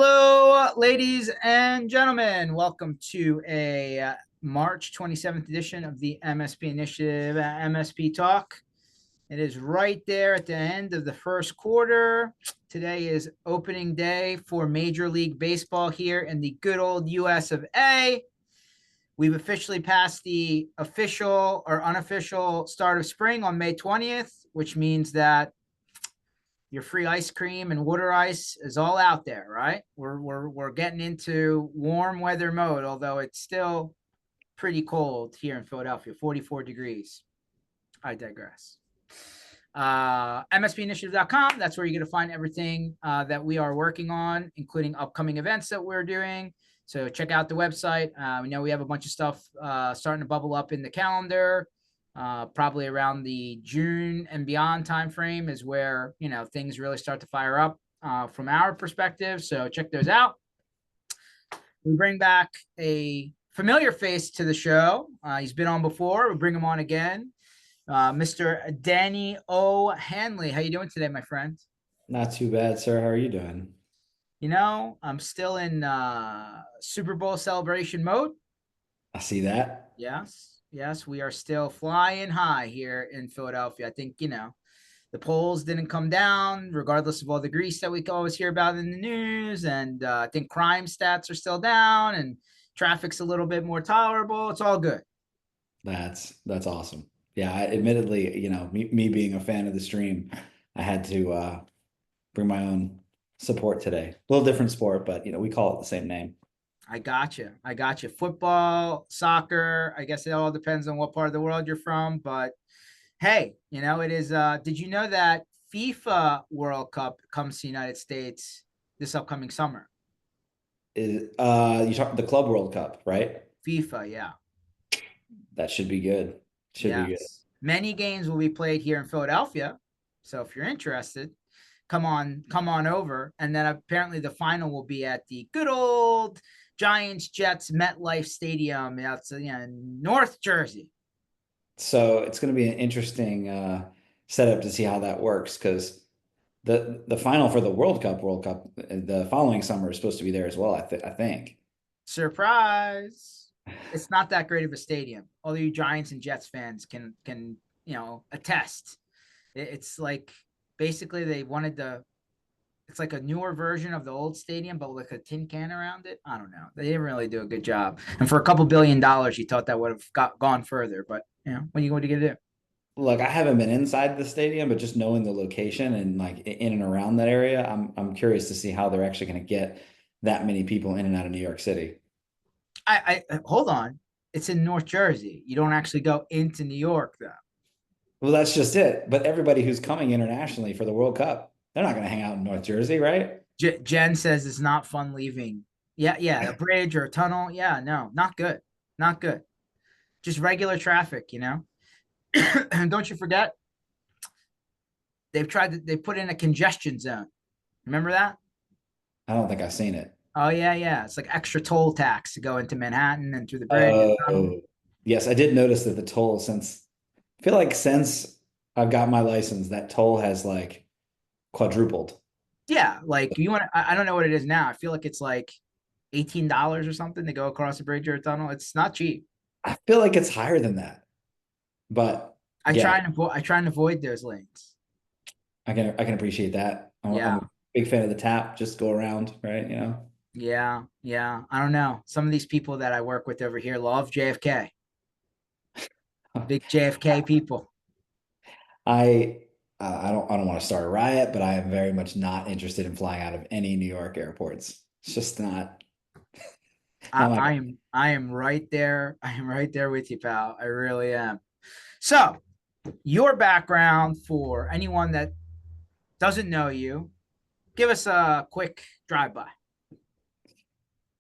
Hello, ladies and gentlemen. Welcome to a March 27th edition of the MSP Initiative MSP Talk. It is right there at the end of the first quarter. Today is opening day for Major League Baseball here in the good old US of A. We've officially passed the official or unofficial start of spring on May 20th, which means that your free ice cream and water ice is all out there, right? We're getting into warm weather mode, although it's still pretty cold here in Philadelphia, 44 degrees. I digress. MSPinitiative.com. That's where you're going to find everything that we are working on, including upcoming events that we're doing. So check out the website. We know we have a bunch of stuff starting to bubble up in the calendar. Probably around the June and beyond timeframe is where things really start to fire up from our perspective. So check those out. We bring back a familiar face to the show. He's been on before. We bring him on again. Mr. Danny O. Hanley. How you doing today, my friend? Not too bad, sir. How are you doing? I'm still in Super Bowl celebration mode. I see that. Yes, we are still flying high here in Philadelphia. I think, the polls didn't come down, regardless of all the grease that we always hear about in the news. And I think crime stats are still down and traffic's a little bit more tolerable. It's all good. That's awesome. Yeah, admittedly, me being a fan of the stream, I had to bring my own support today. A little different sport, but we call it the same name. I got you. Football, soccer. I guess it all depends on what part of the world you're from. But hey, it is. Did you know that FIFA World Cup comes to the United States this upcoming summer? You talk the Club World Cup, right? FIFA, yeah. That should be good. Should be good. Yes. Many games will be played here in Philadelphia. So if you're interested, come on over. And then apparently the final will be at the good old Giants Jets MetLife Stadium. That's in North Jersey. So it's going to be an interesting setup to see how that works because the final for the World Cup, the following summer is supposed to be there as well. I think. Surprise! It's not that great of a stadium. All you Giants and Jets fans can attest. It's like basically they wanted to. It's like a newer version of the old stadium, but with a tin can around it. I don't know. They didn't really do a good job. And for a couple $1 billion, you thought that would have gone further. But what are you going to do? Look, I haven't been inside the stadium, but just knowing the location and like in and around that area, I'm curious to see how they're actually going to get that many people in and out of New York City. I hold on. It's in North Jersey. You don't actually go into New York though. Well, that's just it. But everybody who's coming internationally for the World Cup, they're not going to hang out in North Jersey, right? Jen says it's not fun leaving. Yeah, a bridge or a tunnel. Yeah, no, not good. Not good. Just regular traffic, And don't you forget, they put in a congestion zone. Remember that? I don't think I've seen it. Oh yeah. It's like extra toll tax to go into Manhattan and through the bridge and tunnel. Oh, yes, I did notice that the toll since I feel like since I've got my license, that toll has like quadrupled. Yeah, like I don't know what it is now. I feel like it's like $18 or something to go across a bridge or a tunnel. It's not cheap. I feel like it's higher than that. But yeah, I try and avoid those lanes. I can appreciate that. I'm Yeah. a big fan of the tap, just go around, right? Yeah. I don't know. Some of these people that I work with over here love JFK. Big JFK people. I I don't want to start a riot, but I am very much not interested in flying out of any New York airports. It's just not my I am right there. I am right there with you, pal. I really am. So, your background for anyone that doesn't know you, give us a quick drive by.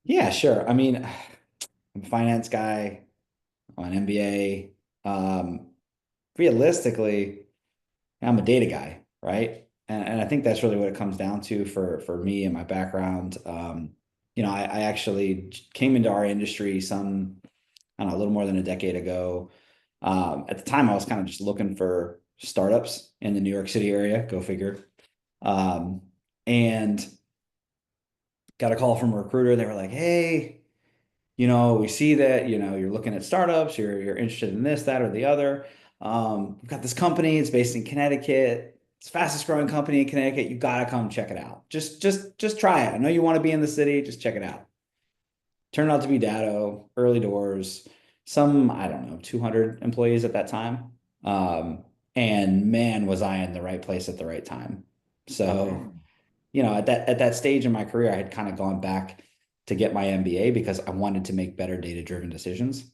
Yeah, sure. I mean, I'm a finance guy, I'm an MBA. Realistically, I'm a data guy, right? And I think that's really what it comes down to for me and my background. I actually came into our industry I don't know, a little more than a decade ago. At the time, I was kind of just looking for startups in the New York City area, go figure. And got a call from a recruiter. They were like, hey, we see that, you're looking at startups, you're interested in this, that, or the other. We've got this company, it's based in Connecticut. It's the fastest growing company in Connecticut. You gotta come check it out. Just try it. I know you want to be in the city, just check it out. Turned out to be Datto, early doors, some, I don't know, 200 employees at that time. And man, was I in the right place at the right time. So, Mm. at that stage in my career, I had kind of gone back to get my MBA because I wanted to make better data-driven decisions.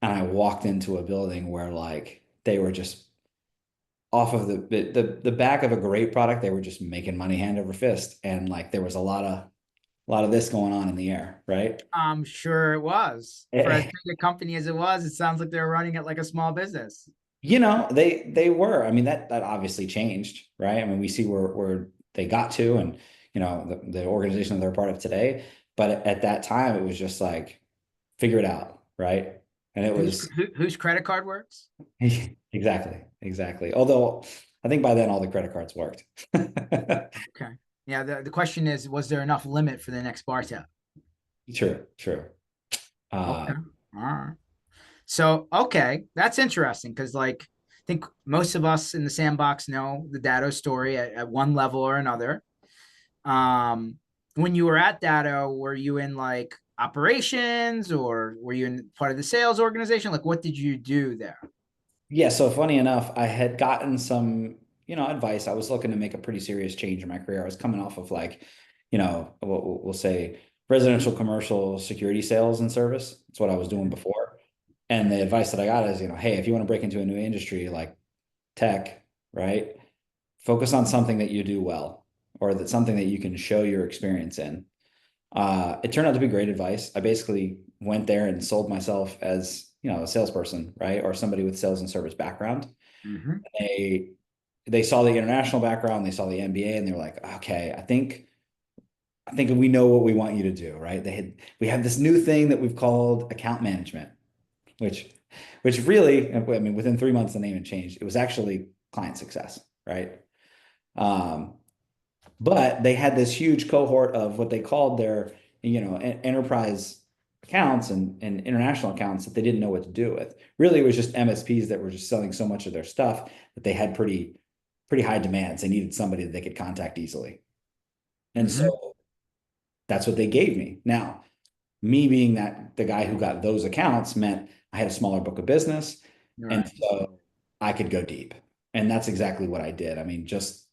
And I walked into a building where like they were just off of the back of a great product, they were just making money hand over fist. And like there was a lot of this going on in the air, right? I'm sure it was. For as big a company as it was, it sounds like they were running it like a small business. They were. I mean, that obviously changed, right? I mean, we see where they got to and the organization that they're part of today. But at that time, it was just like figure it out, right? And it was Whose credit card works? exactly. Although I think by then all the credit cards worked. Okay. Yeah. The question is, was there enough limit for the next bar tab? True. Okay. All right. So, okay, that's interesting because, like, I think most of us in the sandbox know the Datto story at one level or another. Um, when you were at Datto, were you in like operations or were you in part of the sales organization? Like, what did you do there? Yeah, so funny enough, I had gotten some, advice. I was looking to make a pretty serious change in my career. I was coming off of like, we'll say residential commercial security sales and service. That's what I was doing before. And the advice that I got is, hey, if you want to break into a new industry like tech, right? Focus on something that you do well or that's something that you can show your experience in. It turned out to be great advice. I basically went there and sold myself as, a salesperson, right? Or somebody with sales and service background. Mm-hmm. They they saw the international background, they saw the MBA, and they were like, okay, I think we know what we want you to do, right? We have this new thing that we've called account management, which which really, I mean, within 3 months the name had changed. It was actually client success, right? Um, but they had this huge cohort of what they called their, enterprise accounts and international accounts that they didn't know what to do with. Really, it was just MSPs that were just selling so much of their stuff that they had pretty high demands. They needed somebody that they could contact easily. And Mm-hmm. so that's what they gave me. Now, me being that the guy who got those accounts meant I had a smaller book of business. And Right. so I could go deep. And that's exactly what I did. I mean, just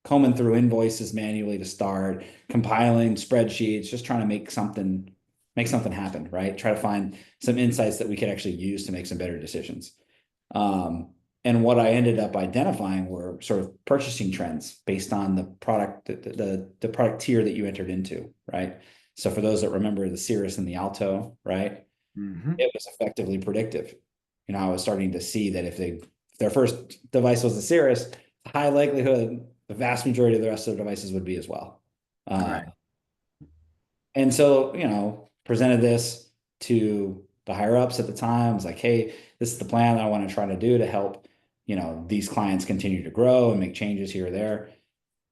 combing through invoices manually to start, compiling spreadsheets, just trying to make something happen, right? Try to find some insights that we could actually use to make some better decisions. Um, and what I ended up identifying were sort of purchasing trends based on the product, the product tier that you entered into, right? So for those that remember the Cirrus and the Alto, right? Mm-hmm. It was effectively predictive. I was starting to see that if their first device was the Cirrus, high likelihood the vast majority of the rest of the devices would be as well. Uh, Right. and so, presented this to the higher ups at the time. I was like, hey, this is the plan that I want to try to do to help, these clients continue to grow and make changes here or there.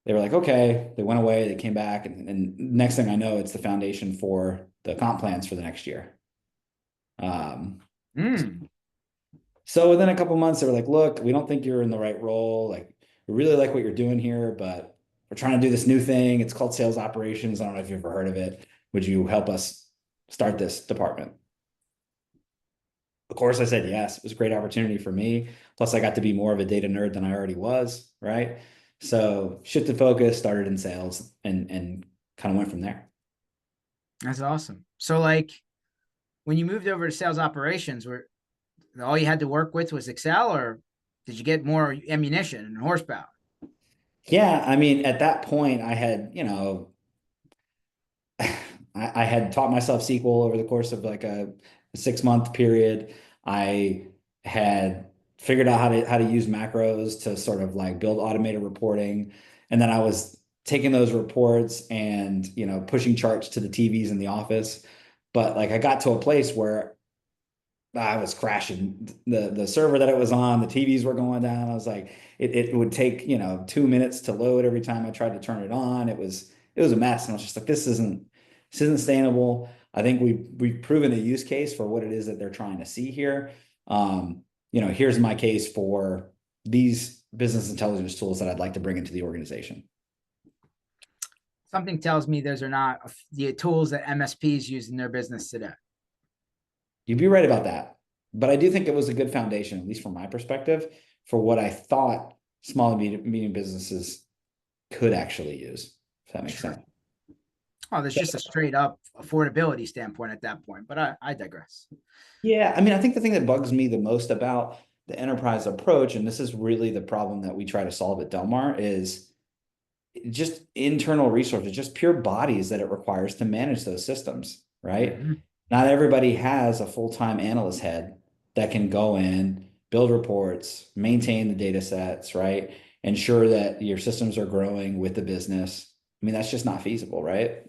They were like, okay. They went away, they came back, and next thing I know, it's the foundation for the comp plans for the next year. Um, Mm. So within a couple months, they were like, look, we don't think you're in the right role. Like, we really like what you're doing here, but we're trying to do this new thing. It's called sales operations. I don't know if you've ever heard of it. Would you help us start this department? Of course, I said yes. It was a great opportunity for me. Plus, I got to be more of a data nerd than I already was, right? So shifted focus, started in sales, and kind of went from there. That's awesome. So, like, when you moved over to sales operations, where all you had to work with was Excel, or did you get more ammunition and horsepower? Yeah, I mean, at that point, I had, I had taught myself SQL over the course of like a 6 month period. I had figured out how to use macros to sort of like build automated reporting. And then I was taking those reports and, pushing charts to the TVs in the office. But like I got to a place where I was crashing the server that it was on, the TVs were going down. I was like, it would take, 2 minutes to load every time I tried to turn it on. It was a mess. And I was just like, this isn't this isn't sustainable. I think we've proven a use case for what it is that they're trying to see here. Here's my case for these business intelligence tools that I'd like to bring into the organization. Something tells me those are not the tools that MSPs use in their business today. You'd be right about that. But I do think it was a good foundation, at least from my perspective, for what I thought small and medium businesses could actually use, if that makes sense. Oh, there's just a straight up affordability standpoint at that point, but I digress. Yeah, I mean, I think the thing that bugs me the most about the enterprise approach, and this is really the problem that we try to solve at Delmar, is just internal resources, just pure bodies that it requires to manage those systems, right? Mm-hmm. Not everybody has a full-time analyst head that can go in, build reports, maintain the data sets, right? Ensure that your systems are growing with the business. I mean, that's just not feasible, right?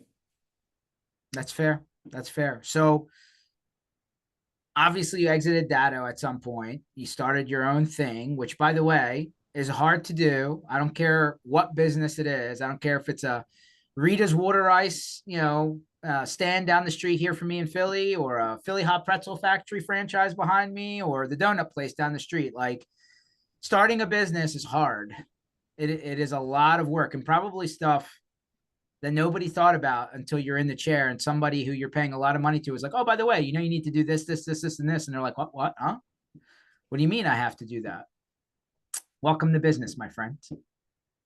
That's fair. That's fair. So obviously you exited Datto at some point. You started your own thing, which by the way is hard to do. I don't care what business it is. I don't care if it's a Rita's Water Ice, stand down the street here for me in Philly, or a Philly Hot Pretzel Factory franchise behind me, or the donut place down the street. Like, starting a business is hard. It is a lot of work, and probably stuff that nobody thought about until you're in the chair and somebody who you're paying a lot of money to is like, oh, by the way, you need to do this, this, this, this, and this. And they're like, what, huh? What do you mean I have to do that? Welcome to business, my friend.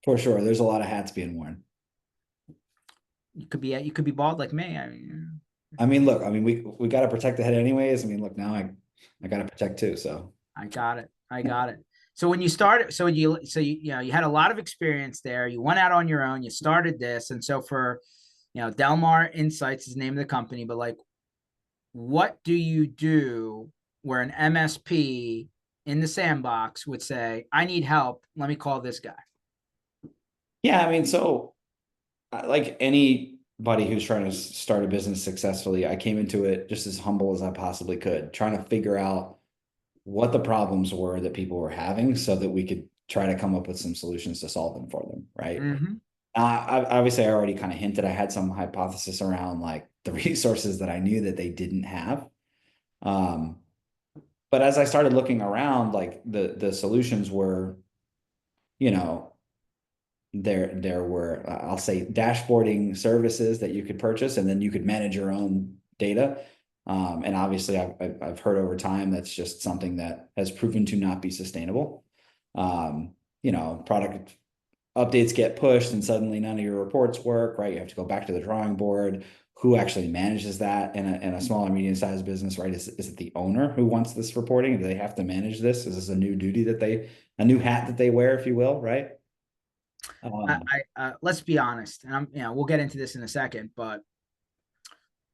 For sure. There's a lot of hats being worn. You could be bald like me. Look, we got to protect the head anyways. Look, now I got to protect too. So I got it. So when you started, you had a lot of experience there. You went out on your own. You started this, and so for, Delmar Insights is the name of the company. But like, what do you do where an MSP in the sandbox would say, "I need help. Let me call this guy." yeah, so like anybody who's trying to start a business successfully, I came into it just as humble as I possibly could, trying to figure out what the problems were that people were having so that we could try to come up with some solutions to solve them for them, right? Mm-hmm. Obviously, I already kind of hinted I had some hypothesis around like the resources that I knew that they didn't have. But as I started looking around, like the solutions were, you know, there were I'll say dashboarding services that you could purchase, and then you could manage your own data. And obviously, I've heard over time that's just something that has proven to not be sustainable. Product updates get pushed, and suddenly none of your reports work. Right, you have to go back to the drawing board. Who actually manages that in a small or medium sized business? Right, is it the owner who wants this reporting? Do they have to manage this? Is this a new duty a new hat that they wear, if you will? Right. Let's be honest, and we'll get into this in a second, but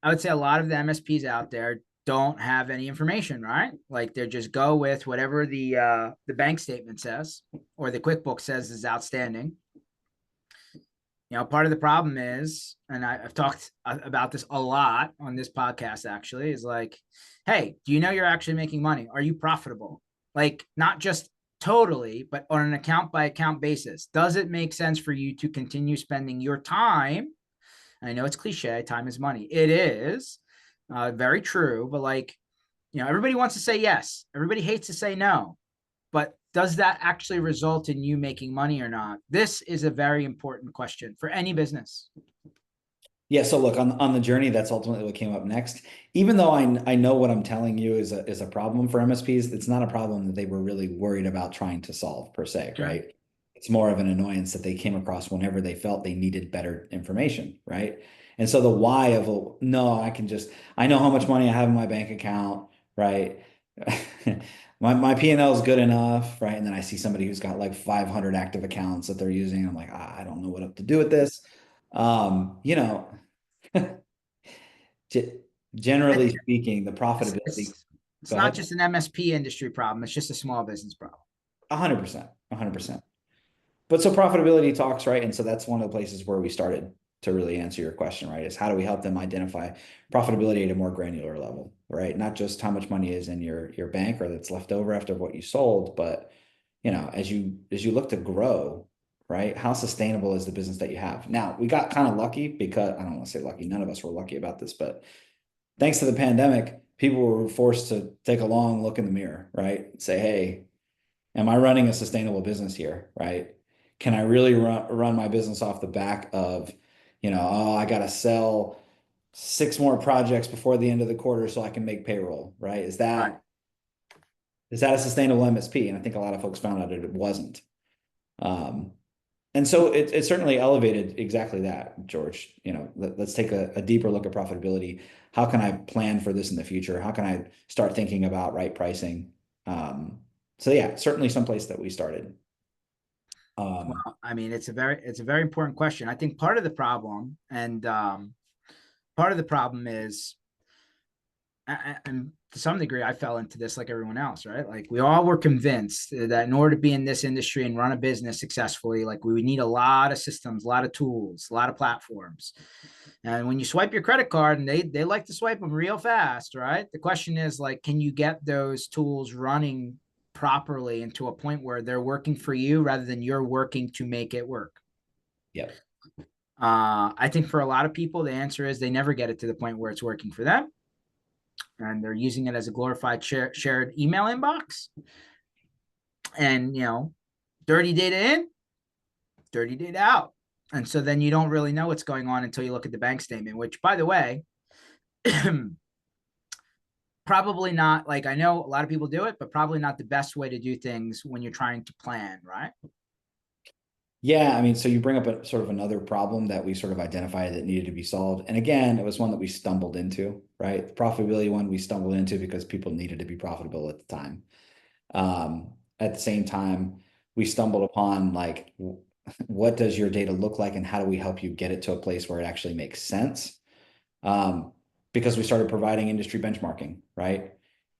I would say a lot of the MSPs out there don't have any information, right? Like, they just go with whatever the bank statement says or the QuickBooks says is outstanding. Part of the problem is, and I've talked about this a lot on this podcast actually, is like, hey, do you know you're actually making money? Are you profitable? Like, not just totally, but on an account by account basis. Does it make sense for you to continue spending your time? I know it's cliche, time is money. It is very true, but like, everybody wants to say yes. Everybody hates to say no. But does that actually result in you making money or not? This is a very important question for any business. Yeah, so look, on the journey, that's ultimately what came up next. Even though I know what I'm telling you is a problem for MSPs, it's not a problem that they were really worried about trying to solve per se, Sure. right? It's more of an annoyance that they came across whenever they felt they needed better information, right? And so the why of, no, I know how much money I have in my bank account, right? My P&L is good enough, right? And then I see somebody who's got like 500 active accounts that they're using. I'm like, I don't know what to do with this. You know, generally speaking, the It's, profitability. it's, it's Go not ahead. just an MSP industry problem. It's just a small business problem. 100%, 100%. But so profitability talks, right? And so that's one of the places where we started to really answer your question, right? Is how do we help them identify profitability at a more granular level, right? Not just how much money is in your bank or that's left over after what you sold, but as you look to grow, right? How sustainable is the business that you have? Now, we got kind of lucky because I don't want to say lucky, none of us were lucky about this, but thanks to the pandemic, people were forced to take a long look in the mirror, right? Say, hey, am I running a sustainable business here, right? Can I really run my business off the back of, oh, I got to sell 6 more projects before the end of the quarter so I can make payroll, right? Right. Is that a sustainable MSP? And I think a lot of folks found out that it wasn't. Um, and so it certainly elevated exactly that, George. Let's take a deeper look at profitability. How can I plan for this in the future? How can I start thinking about right pricing? So yeah, certainly someplace that we started. Well, I mean, it's a very important question. I think part of the problem, and part of the problem is, and to some degree, I fell into this like everyone else, right? Like we all were convinced that in order to be in this industry and run a business successfully, like we would need a lot of systems, a lot of tools, a lot of platforms. And when you swipe your credit card, and they like to swipe them real fast, right? The question is like, can you get those tools running properly and to a point where they're working for you rather than you're working to make it work? Yep. I think for a lot of people, the answer is they never get it to the point where it's working for them, and they're using it as a glorified shared email inbox. And dirty data in, dirty data out. And so then you don't really know what's going on until you look at the bank statement, which, by the way, probably not, like, I know a lot of people do it, but probably not the best way to do things when you're trying to plan, right? Yeah, I mean, so you bring up a sort of another problem that we sort of identified that needed to be solved. And again, it was one that we stumbled into, right? The profitability one we stumbled into because people needed to be profitable at the time. At the same time, we stumbled upon like, what does your data look like and how do we help you get it to a place where it actually makes sense? Um, because we started providing industry benchmarking, right?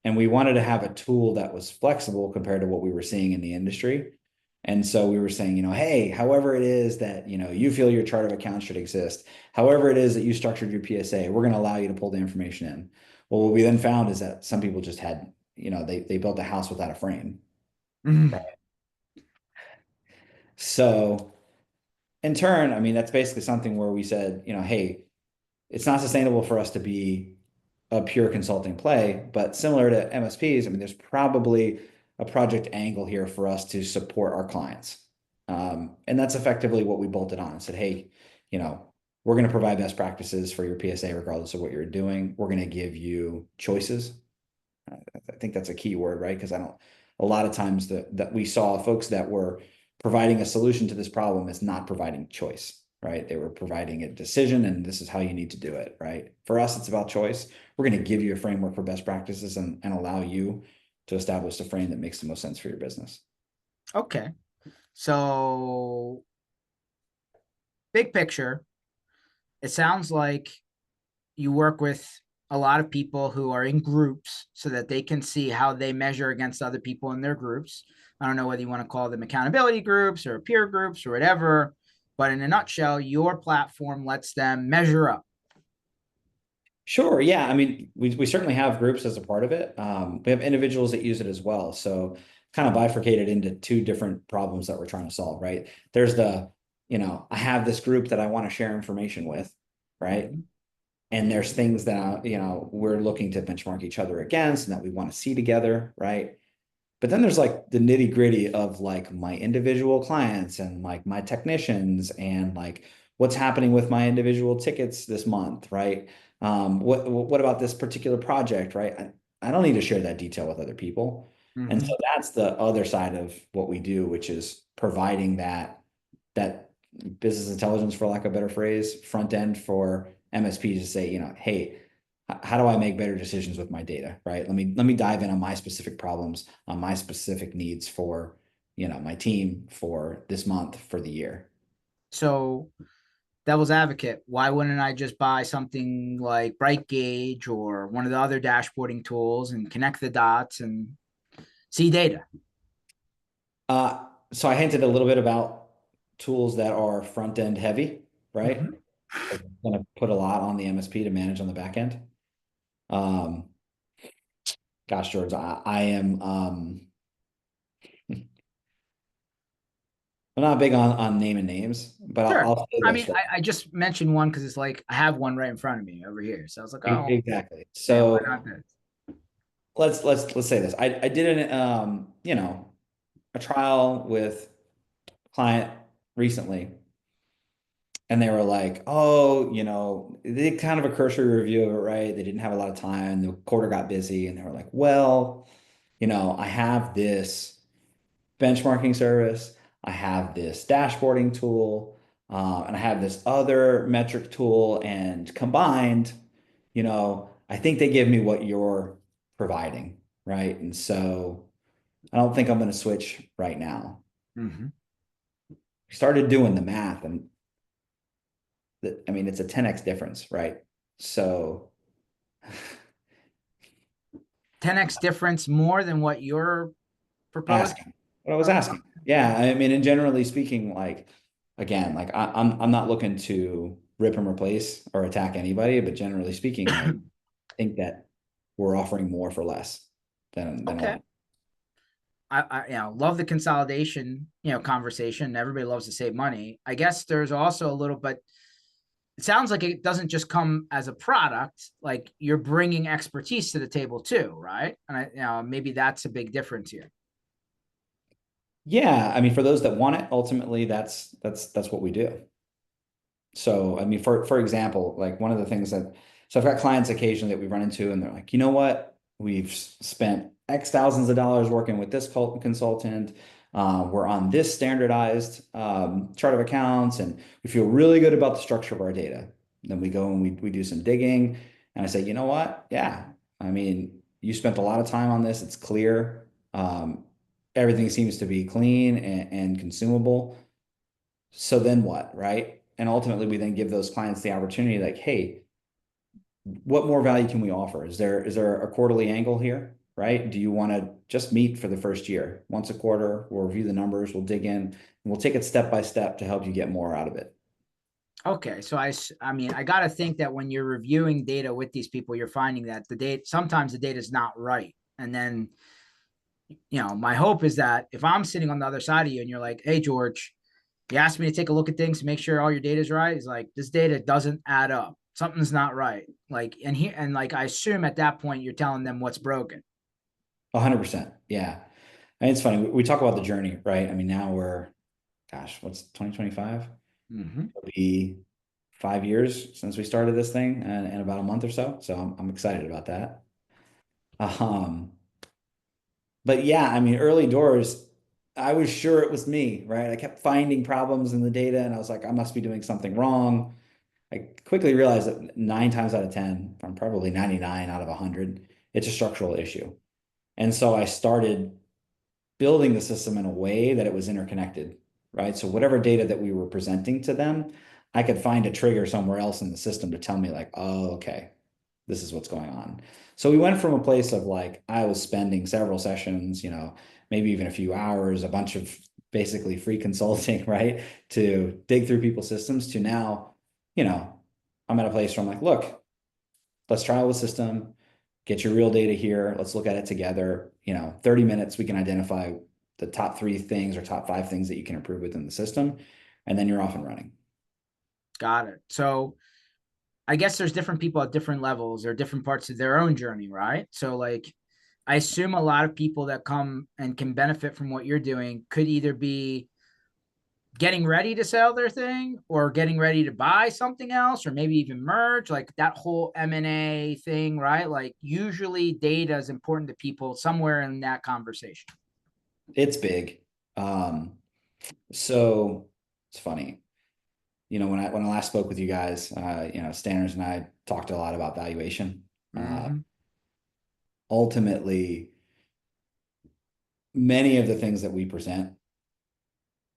And we wanted to have a tool that was flexible compared to what we were seeing in the industry. And so we were saying, hey, however it is that, you feel your chart of accounts should exist, however it is that you structured your PSA, we're going to allow you to pull the information in. Well, what we then found is that some people just had, they built a house without a frame, right? So in turn, I mean, that's basically something where we said, hey, it's not sustainable for us to be a pure consulting play, but similar to MSPs, I mean, there's probably a project angle here for us to support our clients. And that's effectively what we bolted on and said, hey, we're going to provide best practices for your PSA regardless of what you're doing. We're going to give you choices. I think that's a key word, right? Because a lot of times that we saw folks that were providing a solution to this problem is not providing choice, right? They were providing a decision and this is how you need to do it, right? For us, it's about choice. We're going to give you a framework for best practices and allow you to establish a frame that makes the most sense for your business. Okay. So, big picture, it sounds like you work with a lot of people who are in groups so that they can see how they measure against other people in their groups. I don't know whether you want to call them accountability groups or peer groups or whatever, but in a nutshell, your platform lets them measure up. Sure. Yeah. I mean, we certainly have groups as a part of it. We have individuals that use it as well. So kind of bifurcated into 2 different problems that we're trying to solve, right? There's I have this group that I want to share information with, right? Mm-hmm. And there's things that, we're looking to benchmark each other against and that we want to see together, right? But then there's like the nitty gritty of like my individual clients and like my technicians and like what's happening with my individual tickets this month, right? What about this particular project, right? I don't need to share that detail with other people. And Mm-hmm. so that's the other side of what we do, which is providing that business intelligence, for lack of a better phrase, front end for MSPs to say, hey, how do I make better decisions with my data, right? Let me dive in on my specific problems, on my specific needs for, my team for this month, for the year. So, devil's advocate, why wouldn't I just buy something like Bright Gauge or one of the other dashboarding tools and connect the dots and see data? So I hinted a little bit about tools that are front end heavy, right? Mm-hmm. I'm going to put a lot on the MSP to manage on the back end. Um, Gosh, George, I am I'm not big on naming names, but Sure. I'll say I this, mean, right? I just mentioned one because it's like I have one right in front of me over here. So I was like, oh, Exactly. yeah, why So not this? let's say this. I did an a trial with a client recently, and they were like, oh, they did kind of a cursory review of it, right? They didn't have a lot of time. The quarter got busy, and they were like, well, I have this benchmarking service, I have this dashboarding tool, and I have this other metric tool, and combined, I think they give me what you're providing, right? And so I don't think I'm going to switch right now. Hmm. Started doing the math, and I mean, it's a 10x difference, right? So 10x difference more than what you're proposing? asking what I was Oh, asking. Yeah, I mean, and generally speaking, like again, like I'm not looking to rip and replace or attack anybody, but generally speaking, like I think that we're offering more for less than a okay. lot. Love the consolidation, conversation. Everybody loves to save money. I guess there's also a little, but it sounds like it doesn't just come as a product. Like you're bringing expertise to the table too, right? And maybe that's a big difference here. Yeah, I mean, for those that want it, ultimately, that's what we do. So, I mean, for example, like one of the things that, so I've got clients occasionally that we run into, and they're like, you know what? We've spent X thousands of dollars working with this consultant. We're on this standardized chart of accounts, and we feel really good about the structure of our data. Then we go and we do some digging, and I say, you know what? Yeah, I mean, you spent a lot of time on this. It's clear. Everything seems to be clean and consumable. So then what, right? And ultimately, we then give those clients the opportunity, like, hey, what more value can we offer? Is there a quarterly angle here, right? Do you want to just meet for the first year? Once a quarter, we'll review the numbers, we'll dig in, and we'll take it step by step to help you get more out of it. Okay, so I mean, I got to think that when you're reviewing data with these people, you're finding that the data sometimes the data is not right, and then my hope is that if I'm sitting on the other side of you and you're like, hey, George, you asked me to take a look at things to make sure all your data is right. It's like, this data doesn't add up. Something's not right. Like, and like, I assume at that point, you're telling them what's broken. 100%. Yeah. And it's funny. We talk about the journey, right? I mean, now gosh, what's 2025? Mm-hmm. It'll be 5 years since we started this thing and about a month or so. So I'm excited about that. Um, But yeah, I mean, early doors, I was sure it was me, right? I kept finding problems in the data and I was like, I must be doing something wrong. I quickly realized that 9 times out of 10, from probably 99 out of 100, it's a structural issue. And so I started building the system in a way that it was interconnected, right? So whatever data that we were presenting to them, I could find a trigger somewhere else in the system to tell me like, oh, okay, this is what's going on. So we went from a place of like, I was spending several sessions, maybe even a few hours, a bunch of basically free consulting, right? To dig through people's systems to now, you know, I'm at a place where I'm like, look, let's trial the system, get your real data here. Let's look at it together. 30 minutes, we can identify the top 3 things or top 5 things that you can improve within the system. And then you're off and running. Got it. So I guess there's different people at different levels or different parts of their own journey, right? So like I assume a lot of people that come and can benefit from what you're doing could either be getting ready to sell their thing or getting ready to buy something else or maybe even merge, like that whole M&A thing, right? Like usually data is important to people somewhere in that conversation. It's big. So it's funny. When I last spoke with you guys, Stanners and I talked a lot about valuation. Mm-hmm. Ultimately, many of the things that we present,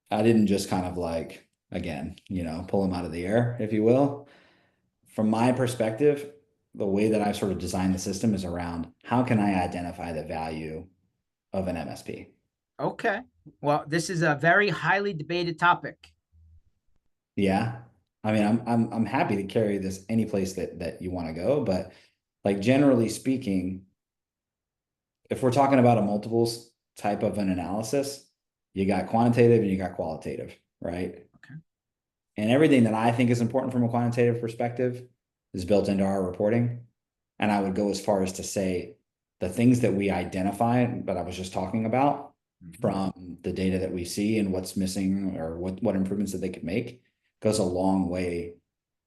I didn't just kind of like, again, pull them out of the air, if you will. From my perspective, the way that I've sort of designed the system is around how can I identify the value of an MSP? Okay. Well, this is a very highly debated topic. Yeah. I mean, I'm happy to carry this any place that you want to go, but like generally speaking, if we're talking about a multiples type of an analysis, You got quantitative and you got qualitative, right? Okay. And everything that I think is important from a quantitative perspective is built into our reporting. And I would go as far as to say the things that we identify, that I was just talking about Mhm. from the data that we see and what's missing or what improvements that they could make goes a long way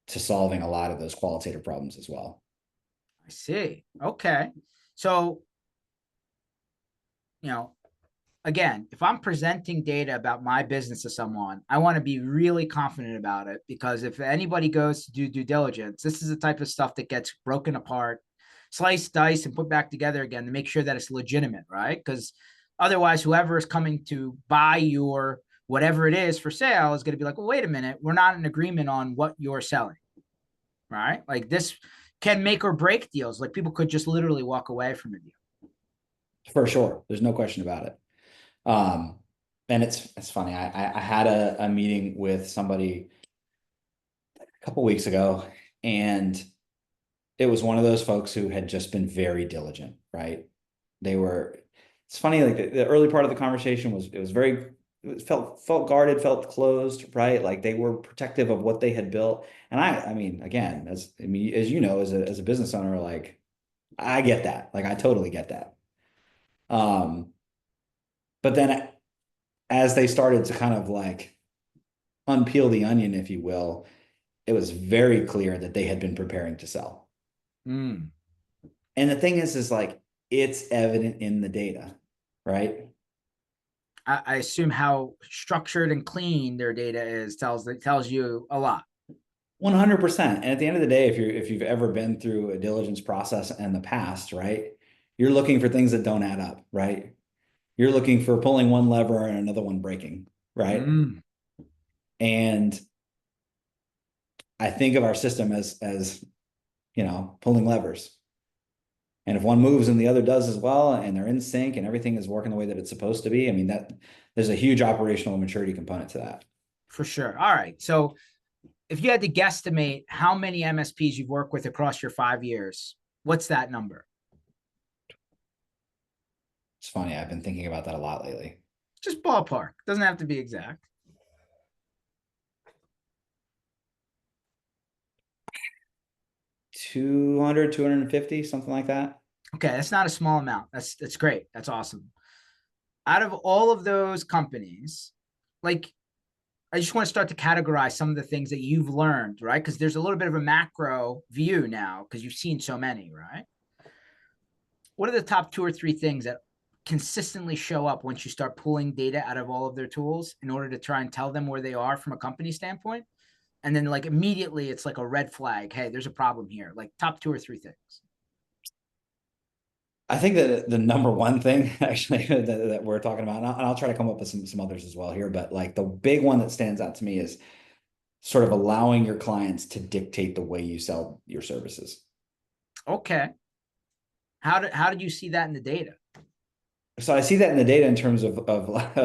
to solving a lot of those qualitative problems as well. I see. Okay. So, you know, again, if I'm presenting data about my business to someone, I want to be really confident about it, because if anybody goes to do due diligence, this is the type of stuff that gets broken apart, sliced, diced, and put back together again to make sure that it's legitimate, right? Because otherwise, whoever is coming to buy your whatever it is for sale is going to be like, well, wait a minute, we're not in agreement on what you're selling, right? Like this can make or break deals. Like people could just literally walk away from a deal. For sure. There's no question about it. Um, and it's funny. I had a meeting with somebody a couple weeks ago, and it was one of those folks who had just been very diligent, right? They were, it's funny, like the early part of the conversation was, it was very, it felt guarded, felt closed, right? Like they were protective of what they had built. And I mean, again, as you know, as a business owner, like I get that. Like I totally get that. Um, but then as they started to kind of like unpeel the onion, if you will, it was very clear that they had been preparing to sell. Mm. And the thing is like it's evident in the data, right? I assume how structured and clean their data is tells you a lot. 100%. And at the end of the day, if you've ever been through a diligence process in the past, right? You're looking for things that don't add up, right? You're looking for pulling one lever and another one breaking, right? Mm. And I think of our system as pulling levers. And if one moves and the other does as well, and they're in sync and everything is working the way that it's supposed to be, I mean, that there's a huge operational maturity component to that. For sure. All right. So if you had to guesstimate how many MSPs you've worked with across your 5 years, what's that number? It's funny. I've been thinking about that a lot lately. Just ballpark. Doesn't have to be exact. 200, 250, something like that. Okay, that's not a small amount. That's great. That's awesome. Out of all of those companies, like I just want to start to categorize some of the things that you've learned, right? Because there's a little bit of a macro view now because you've seen so many, right? What are the top two or three things that consistently show up once you start pulling data out of all of their tools in order to try and tell them where they are from a company standpoint? And then like immediately it's like a red flag. Hey, there's a problem here. Like top two or three things. I think that the number one thing actually that we're talking about, and I'll try to come up with some others as well here, but like the big one that stands out to me is sort of allowing your clients to dictate the way you sell your services. Okay. How did you see that in the data? So I see that in the data in terms of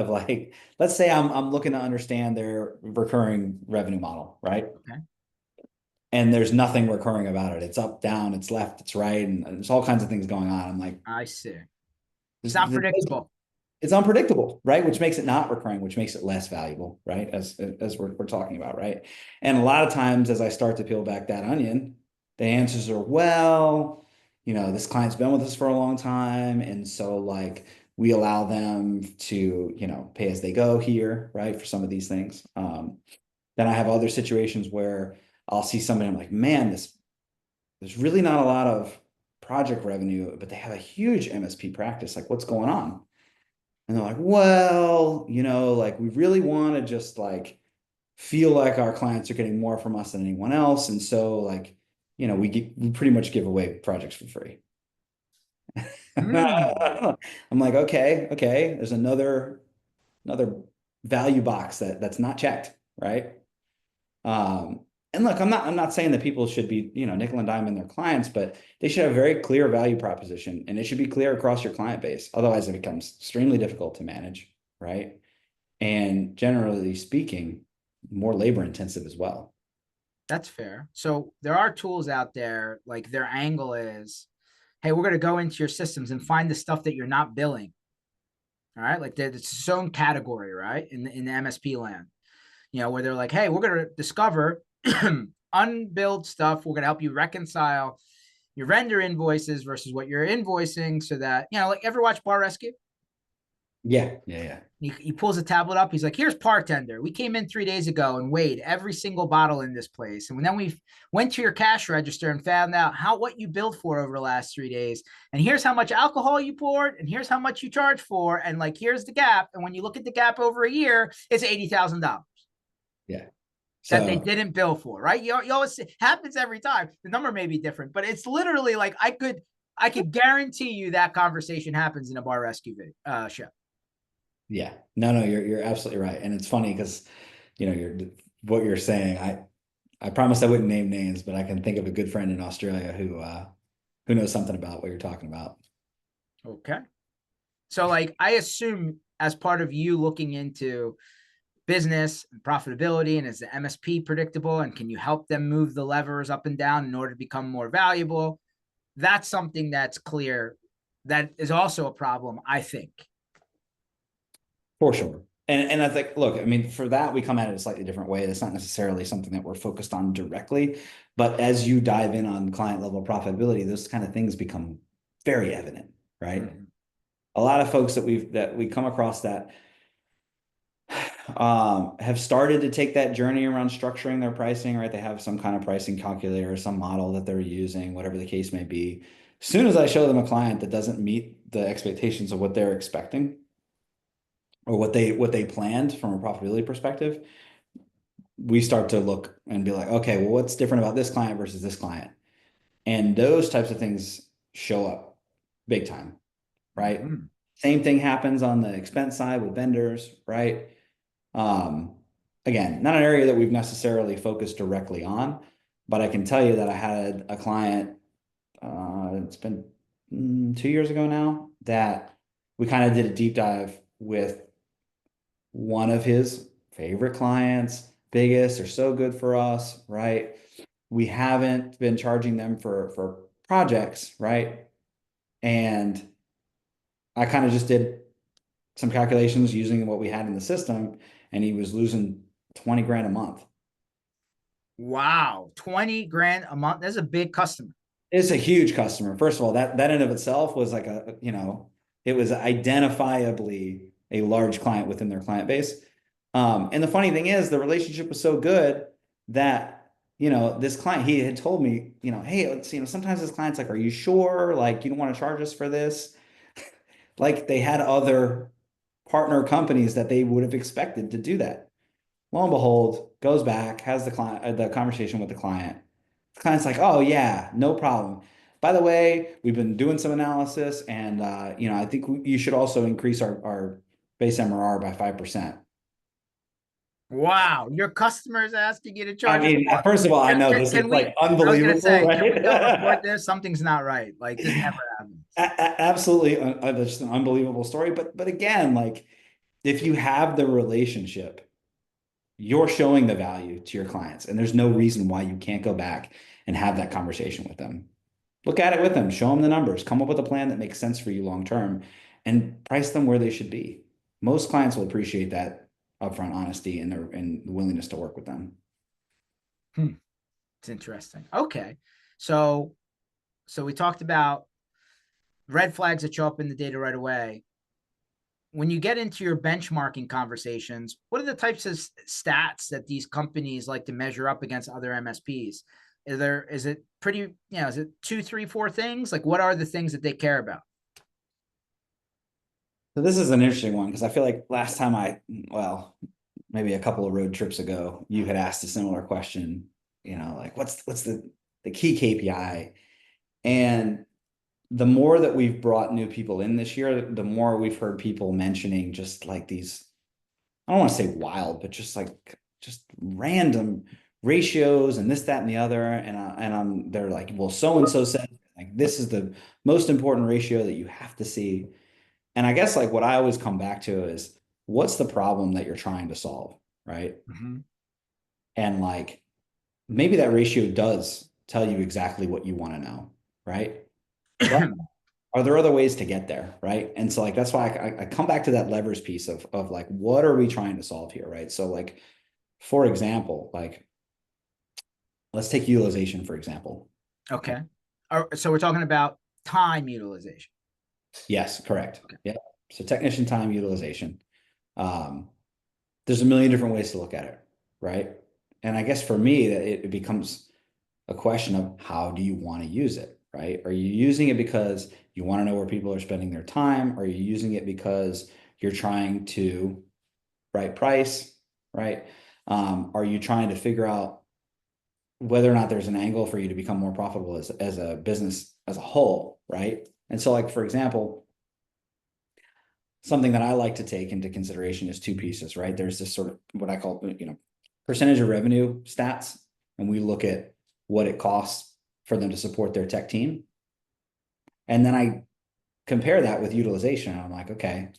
like, let's say I'm looking to understand their recurring revenue model, right? Okay. And there's nothing recurring about it. It's up, down, it's left, it's right, and there's all kinds of things going on. I'm like, I see. It's this, not this, predictable. it's unpredictable, right? Which makes it not recurring, which makes it less valuable, right? As we're talking about, right? And a lot of times, as I start to peel back that onion, the answers are, well, this client's been with us for a long time, and so like we allow them to, pay as they go here, right? For some of these things. Then I have other situations where I'll see somebody, I'm like, man, there's really not a lot of project revenue, but they have a huge MSP practice. Like, what's going on? And they're like, well, like we really want to just like feel like our clients are getting more from us than anyone else. And so like, we pretty much give away projects for free. Hmm. I'm like, okay, there's another value box that's not checked, right? Um, and look, I'm not saying that people should be, nickel and dime in their clients, but they should have a very clear value proposition and it should be clear across your client base. Otherwise, it becomes extremely difficult to manage, right? And generally speaking, more labor intensive as well. That's fair. So there are tools out there, like their angle is, hey, we're going to go into your systems and find the stuff that you're not billing. All right, like it's its own category, right? In the MSP land, where they're like, hey, we're gonna discover unbilled stuff. We're gonna help you reconcile your vendor invoices versus what you're invoicing, so that like ever watch Bar Rescue? Yeah, yeah, yeah. He pulls a tablet up. He's like, here's bartender. We came in 3 days ago and weighed every single bottle in this place. And then we went to your cash register and found out what you billed for over the last 3 days. And here's how much alcohol you poured. And here's how much you charge for. And like, here's the gap. And when you look at the gap over a year, it's $80,000 Yeah. that they So didn't bill for, right? You always happens every time. The number may be different, but it's literally like I could guarantee you that conversation happens in a Bar Rescue show. yeah, no, you're absolutely right. And it's funny because, you're what you're saying. I promised I wouldn't name names, but I can think of a good friend in Australia who knows something about what you're talking about. Okay. So, like, I assume as part of you looking into business and profitability, and is the MSP predictable, and can you help them move the levers up and down in order to become more valuable? That's something that's clear. That is also a problem, I think. For sure. And I think, look, I mean, for that, we come at it a slightly different way. That's not necessarily something that we're focused on directly. But as you dive in on client level profitability, those kind of things become very evident, right? Mm-hmm. A lot of folks that we come across that have started to take that journey around structuring their pricing, right? They have some kind of pricing calculator, some model that they're using, whatever the case may be. As soon as I show them a client that doesn't meet the expectations of what they're expecting or what they planned from a profitability perspective, we start to look and be like, okay, well, what's different about this client versus this client? And those types of things show up big time, right? Mm-hmm. Same thing happens on the expense side with vendors, right? Um, Again, not an area that we've necessarily focused directly on, but I can tell you that I had a client, it's been 2 years ago now, that we kind of did a deep dive with one of his favorite clients, biggest, are so good for us, right? We haven't been charging them for projects, right? And I kind of just did some calculations using what we had in the system, and he was losing 20 grand a month. Wow, 20 grand a month. That's a big customer. It's a huge customer. First of all, that in of itself was like it was identifiably a large client within their client base. And the funny thing is, the relationship was so good that, this client, he had told me, hey, sometimes this client's like, are you sure? Like, you don't want to charge us for this? Like they had other partner companies that they would have expected to do that. Lo and behold, goes back, has the conversation with the client. The client's like, "Oh yeah, no problem. By the way, we've been doing some analysis, and I think you should also increase our base MRR by 5%." Wow, your customer is asking you to I charge us mean, more. first of all, I know this Can is like we? I was gonna unbelievable, say, can we go report right? this? Something's not right. Like this never happens. Absolutely, just an unbelievable story. But again, like if you have the relationship, you're showing the value to your clients, and there's no reason why you can't go back and have that conversation with them. Look at it with them, show them the numbers, come up with a plan that makes sense for you long term, and price them where they should be. Most clients will appreciate that upfront honesty and their and willingness to work with them. Hmm, it's interesting. Okay, so we talked about red flags that show up in the data right away. When you get into your benchmarking conversations, what are the types of stats that these companies like to measure up against other MSPs? Is it pretty, is it two, three, four things? Like what are the things that they care about? So this is an interesting one because I feel like last time well, maybe a couple of road trips ago, you had asked a similar question, like what's the key KPI? And the more that we've brought new people in this year, the more we've heard people mentioning just like these, I don't want to say wild, but just random ratios and this, that, and the other. And they're like, well, so and so said like this is the most important ratio that you have to see. And I guess like what I always come back to is what's the problem that you're trying to solve, right? Mm-hmm. And like maybe that ratio does tell you exactly what you want to know, right? But are there other ways to get there, right? And so like that's why I come back to that levers piece of like what are we trying to solve here, right? So like for example, like let's take utilization for example. Okay. So we're talking about time utilization. Yes, correct. Okay. Yeah. So technician time utilization. Um, there's a million different ways to look at it, right? And I guess for me, that it becomes a question of how do you want to use it, right? Are you using it because you want to know where people are spending their time? Are you using it because you're trying to right price, right? Are you trying to figure out whether or not there's an angle for you to become more profitable as a business as a whole, right? And so, like for example, something that I like to take into consideration is two pieces, right? There's this sort of what I call, percentage of revenue stats, and we look at what it costs for them to support their tech team. And then I compare that with utilization. And I'm like, okay,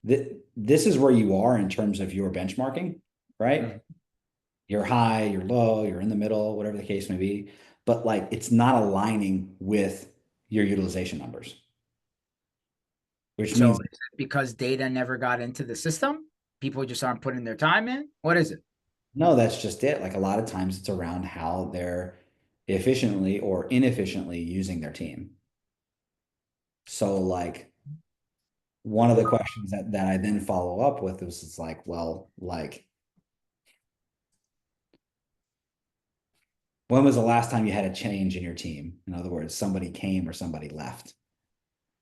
this is where you are in terms of your benchmarking, right? Mhm. You're high, you're low, you're in the middle, whatever the case may be. But like it's not aligning with your utilization numbers, which So means is it because data never got into the system? People just aren't putting their time in? What is it? no, that's just it. Like a lot of times it's around how they're efficiently or inefficiently using their team. So like one of the questions that I then follow up with is it's like, well, like when was the last time you had a change in your team? In other words, somebody came or somebody left.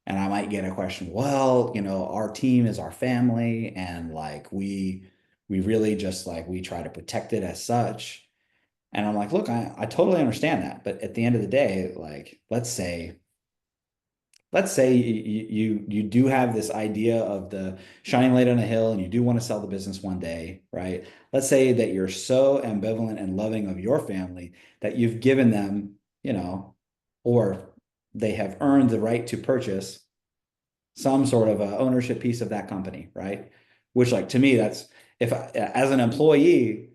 And I might get a question, well, our team is our family and like we really just like we try to protect it as such. And I'm like, look, I totally understand that. But at the end of the day, like let's say you do have this idea of the shining light on a hill and you do want to sell the business one day, right? Let's say that you're so ambivalent and loving of your family that you've given them, or they have earned the right to purchase some sort of a ownership piece of that company, right? Which like to me, that's if as an employee,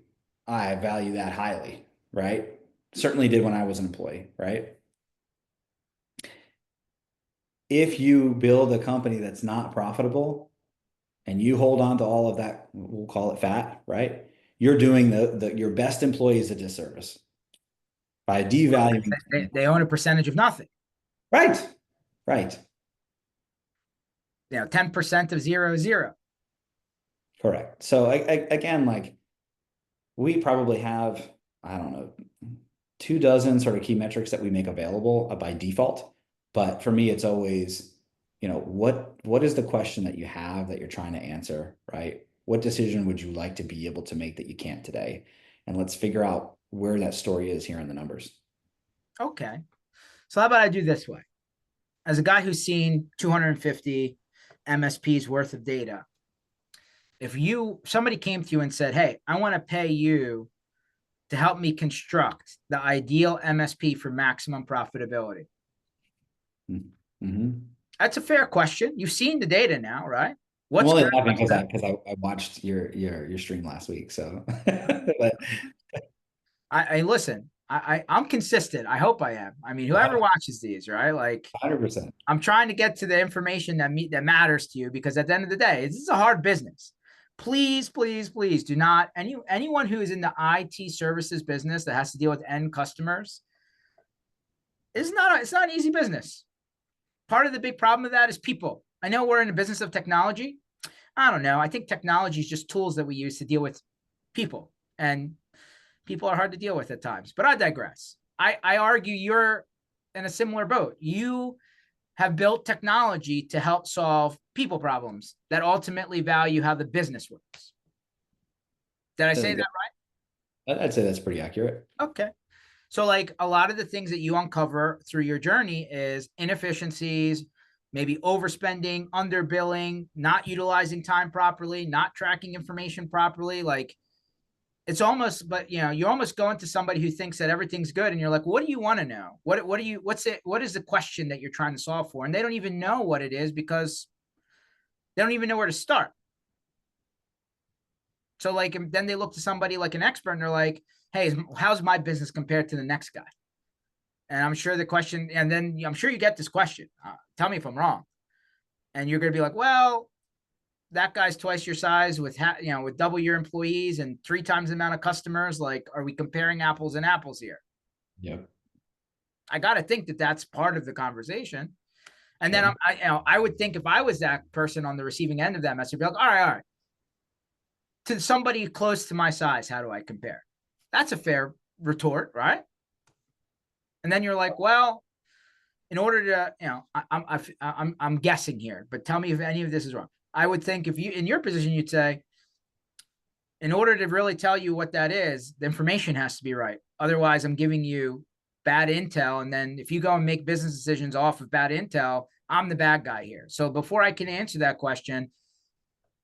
I value that highly, right? Certainly did when I was an employee, right? If you build a company that's not profitable and you hold on to all of that, we'll call it fat, right? You're doing your best employees a disservice by devaluing. They own a percentage of nothing. Right, right, 10% of zero is zero. correct. So again, like we probably have, I don't know, 2 dozen sort of key metrics that we make available by default. But for me, it's always, what is the question that you have that you're trying to answer, right? What decision would you like to be able to make that you can't today? And let's figure out where that story is here in the numbers. Okay. So how about I do this way? As a guy who's seen 250 MSPs worth of data, if somebody came to you and said, hey, I want to pay you to help me construct the ideal MSP for maximum profitability. Mm-hmm. That's a fair question. You've seen the data now, right? I'm What's only good? laughing What's because bad? I watched your stream last week. So but I listen. I'm consistent. I hope I am. I mean, whoever watches these, right? Like, 100%. I'm trying to get to the information that matters to you because at the end of the day, this is a hard business. Please, please, please do not anyone who is in the IT services business that has to deal with end customers it's not an easy business. Part of the big problem of that is people. I know we're in the business of technology. I don't know. I think technology is just tools that we use to deal with people, and people are hard to deal with at times. But I digress. I argue you're in a similar boat. You have built technology to help solve people problems that ultimately value how the business works. Did I say that I'd say that's pretty accurate. right? Okay. So, like a lot of the things that you uncover through your journey is inefficiencies, maybe overspending, underbilling, not utilizing time properly, not tracking information properly. Like it's almost, but you're almost going to somebody who thinks that everything's good, and you're like, what do you want to know? What do you? What's it? What is the question that you're trying to solve for? And they don't even know what it is because they don't even know where to start. So, like, then they look to somebody like an expert, and they're like, hey, how's my business compared to the next guy? And I'm sure the question, and then I'm sure you get this question. Tell me if I'm wrong. And you're going to be like, well, that guy's twice your size with with double your employees and 3 times the amount of customers. Like, are we comparing apples and apples here? Yep. I got to think that that's part of the conversation. And then Sure. I would think if I was that person on the receiving end of that message, be like, all right, to somebody close to my size, how do I compare? That's a fair retort, right? And then you're like, well, in order to, I'm guessing here, but tell me if any of this is wrong. I would think if you, in your position, you'd say, in order to really tell you what that is, the information has to be right. Otherwise, I'm giving you bad intel. And then if you go and make business decisions off of bad intel, I'm the bad guy here. So before I can answer that question,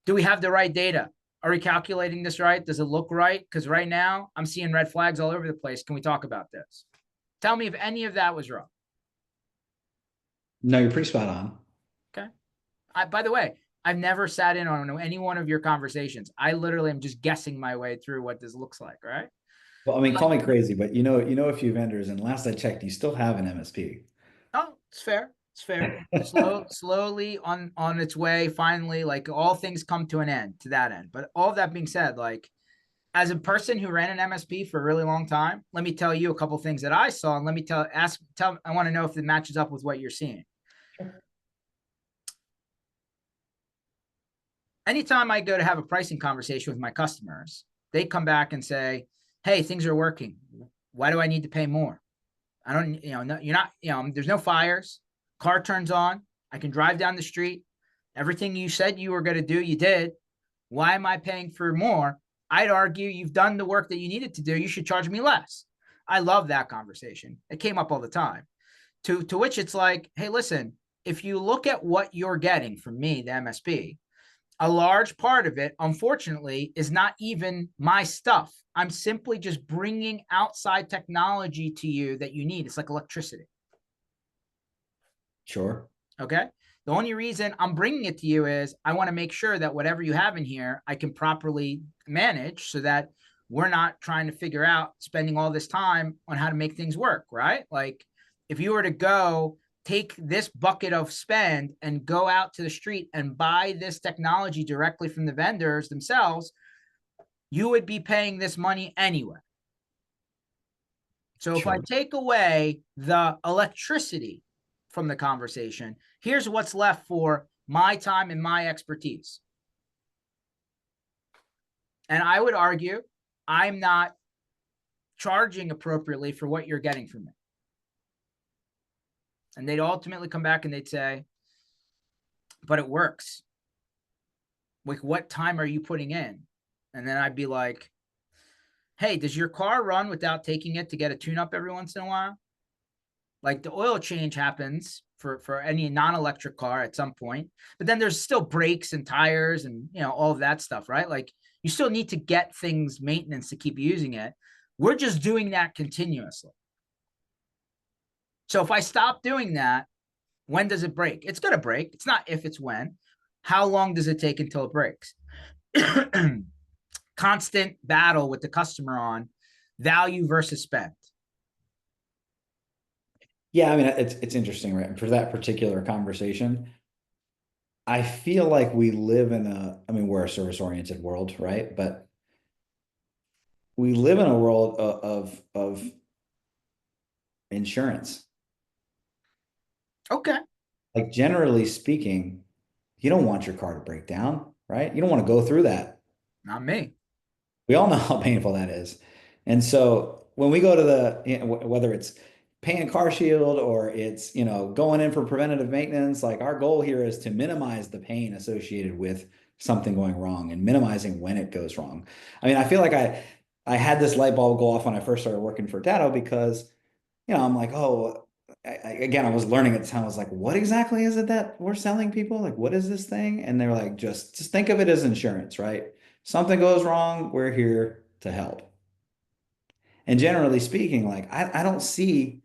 do we have the right data? Are we calculating this right? Does it look right? Because right now I'm seeing red flags all over the place. Can we talk about this? Tell me if any of that was wrong. No, you're pretty spot on. Okay. By the way, I've never sat in on any one of your conversations. I literally am just guessing my way through what this looks like, right? Well, I mean, call me crazy, but you know a few vendors, and last I checked, you still have an MSP. Oh, it's fair. It's fair. Slowly on its way. Finally, like all things come to an end to that end. But all of that being said, like as a person who ran an MSP for a really long time, let me tell you a couple things that I saw, and let me tell. I want to know if it matches up with what you're seeing. Anytime I go to have a pricing conversation with my customers, they come back and say, "Hey, things are working. Why do I need to pay more? I don't, no, you're not, there's no fires. Car turns on. I can drive down the street. Everything you said you were going to do, you did. Why am I paying for more? I'd argue you've done the work that you needed to do. You should charge me less." I love that conversation. It came up all the time. To which it's like, hey, listen, if you look at what you're getting from me, the MSP, a large part of it, unfortunately, is not even my stuff. I'm simply just bringing outside technology to you that you need. It's like electricity. Sure. Okay. The only reason I'm bringing it to you is I want to make sure that whatever you have in here, I can properly manage so that we're not trying to figure out spending all this time on how to make things work. Right. Like if you were to go take this bucket of spend and go out to the street and buy this technology directly from the vendors themselves, you would be paying this money anyway. So if I Sure. take away the electricity from the conversation, here's what's left for my time and my expertise. And I would argue I'm not charging appropriately for what you're getting from me. And they'd ultimately come back and they'd say, but it works. Like, what time are you putting in? And then I'd be like, hey, does your car run without taking it to get a tune up every once in a while? Like the oil change happens for any non-electric car at some point, but then there's still brakes and tires and all of that stuff, right? Like you still need to get things maintenance to keep using it. We're just doing that continuously. So if I stop doing that, when does it break? It's going to break. It's not if, it's when. How long does it take until it breaks? Constant battle with the customer on value versus spend. Yeah, I mean, it's interesting, right? For that particular conversation, I feel like we live in I mean, we're a service-oriented world, right? But we live in a world of insurance. Okay. Like generally speaking, you don't want your car to break down, right? You don't want to go through that. Not me. We all know how painful that is. And so when we go to whether it's paying car shield or it's, going in for preventative maintenance, like our goal here is to minimize the pain associated with something going wrong and minimizing when it goes wrong. I mean, I feel like I had this light bulb go off when I first started working for Datto because, I'm like, oh, again, I was learning at the time. I was like, what exactly is it that we're selling people? Like, what is this thing? And they're like, just think of it as insurance, right? Something goes wrong, we're here to help. And generally speaking, like I don't see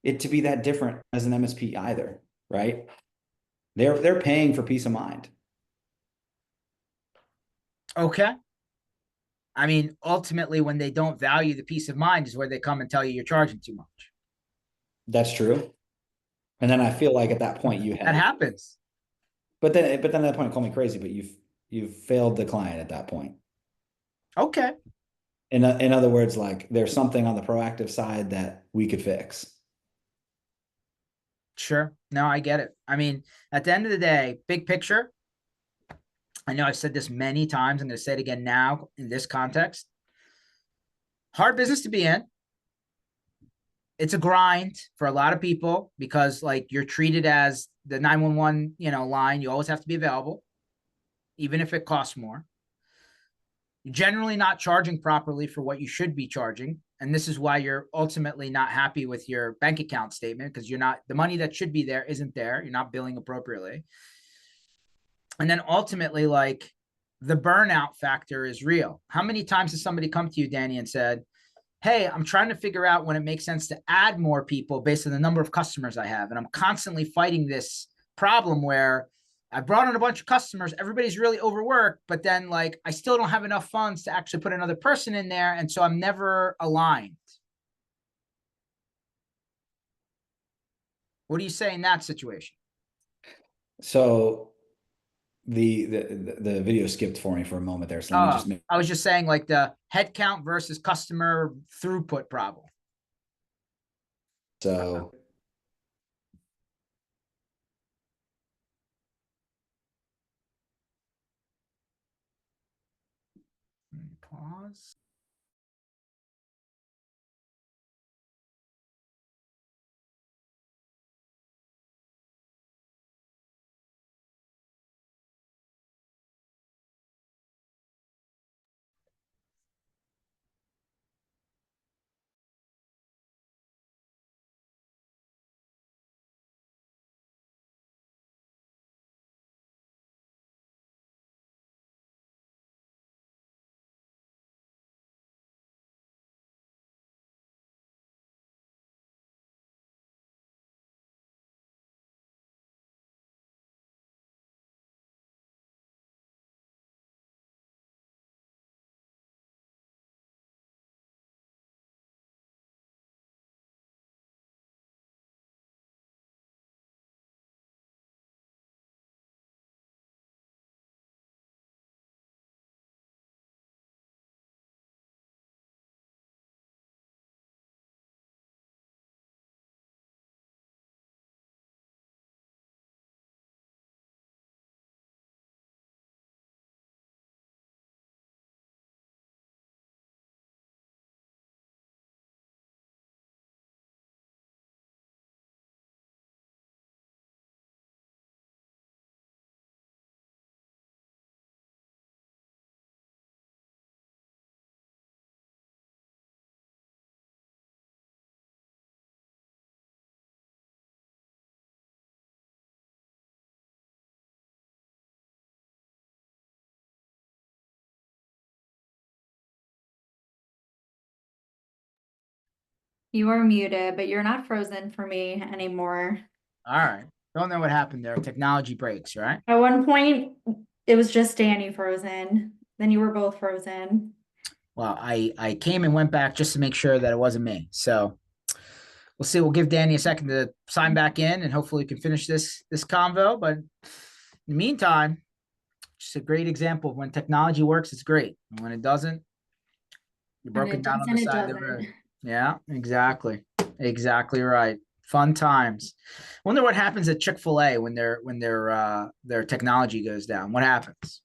it to be that different as an MSP either, right? They're paying for peace of mind. Okay. I mean, ultimately, when they don't value the peace of mind is where they come and tell you you're charging too much. That's true. And then I feel like at that point you That have, happens. but then at that point, call me crazy, but you've failed the client at that point. Okay. In other words, like there's something on the proactive side that we could fix. Sure. No, I get it. I mean, at the end of the day, big picture, I know I've said this many times. I'm going to say it again now in this context. Hard business to be in. It's a grind for a lot of people because like you're treated as the 911, line. You always have to be available, even if it costs more. You're generally not charging properly for what you should be charging. And this is why you're ultimately not happy with your bank account statement because you're not, the money that should be there isn't there. You're not billing appropriately. And then ultimately, like the burnout factor is real. How many times has somebody come to you, Danny, and said, hey, I'm trying to figure out when it makes sense to add more people based on the number of customers I have. And I'm constantly fighting this problem where I brought on a bunch of customers, everybody's really overworked, but then like I still don't have enough funds to actually put another person in there. And so I'm never aligned. What do you say in that situation? So the video skipped for me for a moment there. So let me just make I was just saying like the headcount versus customer throughput problem. so Pause. You are muted, but you're not frozen for me anymore. All right. Don't know what happened there. Technology breaks, right? At one point, it was just Danny frozen. Then you were both frozen. Well, I came and went back just to make sure that it wasn't me. So we'll see. We'll give Danny a second to sign back in, and hopefully we can finish this convo. But in the meantime, just a great example of when technology works, it's great. And when it doesn't, you're And broken it down does on and the it side of the doesn't. road. Yeah, exactly. Exactly right. Fun times. Wonder what happens at Chick-fil-A when their technology goes down. What happens?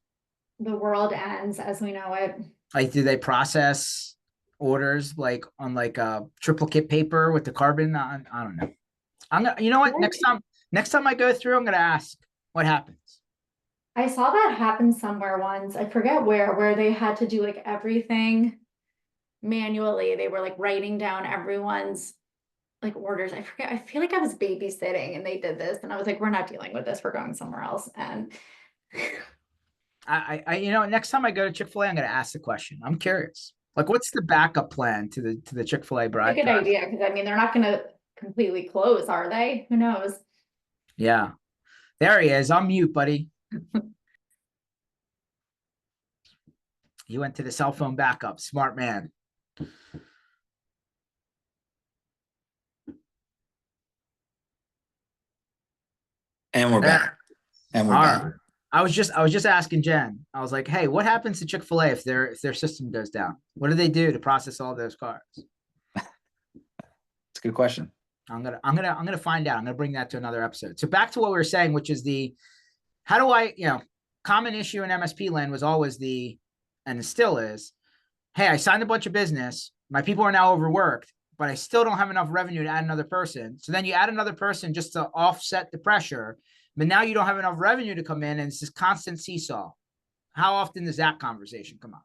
The world ends as we know it. Like, do they process orders like on like a triplicate paper with the carbon? I don't know. I'm gonna, you know what? Next time I go through, I'm gonna ask what happens. I saw that happen somewhere once. I forget where they had to do like everything manually. They were like writing down everyone's like orders. I forget. I feel like I was babysitting and they did this, and I was like, we're not dealing with this. We're going somewhere else. And Next time I go to Chick-fil-A, I'm gonna ask the question. I'm curious. Like, what's the backup plan to the Chick-fil-A a bribe? good idea because I mean they're not gonna completely close, are they? Who knows? Yeah, there he is. On mute, buddy. He went to the cell phone backup. Smart man. And we're Yeah. back. And we're All back. right. I was just asking Jen. I was like, hey, what happens to Chick-fil-A if their system goes down? What do they do to process all those cars? It's a good question. I'm gonna find out. I'm gonna bring that to another episode. So back to what we were saying, which is the how do I, common issue in MSP land was always and it still is, hey, I signed a bunch of business. My people are now overworked, but I still don't have enough revenue to add another person. So then you add another person just to offset the pressure, but now you don't have enough revenue to come in, and it's this constant seesaw. How often does that conversation come up?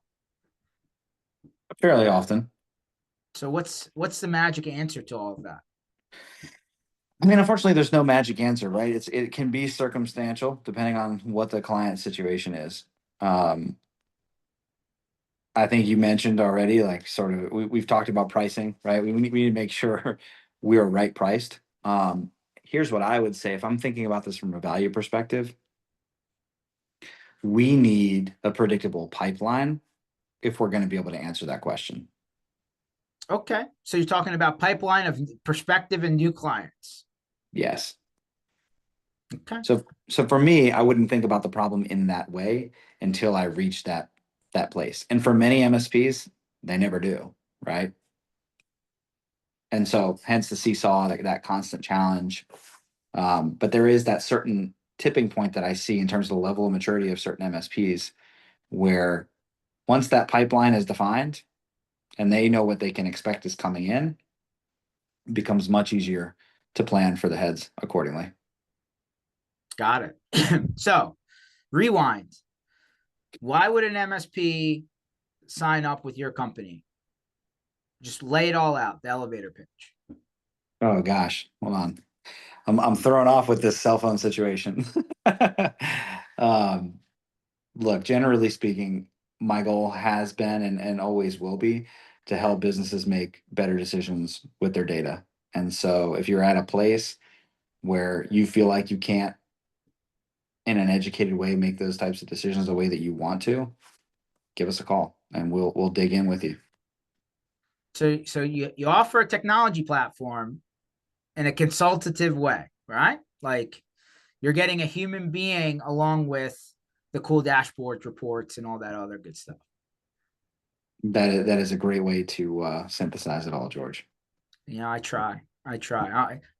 Fairly often. So what's the magic answer to all of that? I mean, unfortunately, there's no magic answer, right? It can be circumstantial depending on what the client situation is. Um, I think you mentioned already, like sort of, we've talked about pricing, right? We need to make sure we are right priced. Here's what I would say if I'm thinking about this from a value perspective, we need a predictable pipeline if we're going to be able to answer that question. Okay. So you're talking about pipeline of prospective and new clients. Yes. Okay. So for me, I wouldn't think about the problem in that way until I reach that place. And for many MSPs, they never do, right? And so hence the seesaw, that constant challenge. But there is that certain tipping point that I see in terms of the level of maturity of certain MSPs where once that pipeline is defined and they know what they can expect is coming in, it becomes much easier to plan for the heads accordingly. Got it. So rewind. Why would an MSP sign up with your company? Just lay it all out, the elevator pitch. Oh gosh, hold on. I'm thrown off with this cell phone situation. um, Look, generally speaking, my goal has been and always will be to help businesses make better decisions with their data. And so if you're at a place where you feel like you can't in an educated way make those types of decisions the way that you want to, give us a call and we'll dig in with you. So you offer a technology platform in a consultative way, right? Like you're getting a human being along with the cool dashboards, reports, and all that other good stuff. That is a great way to synthesize it all, George. I try.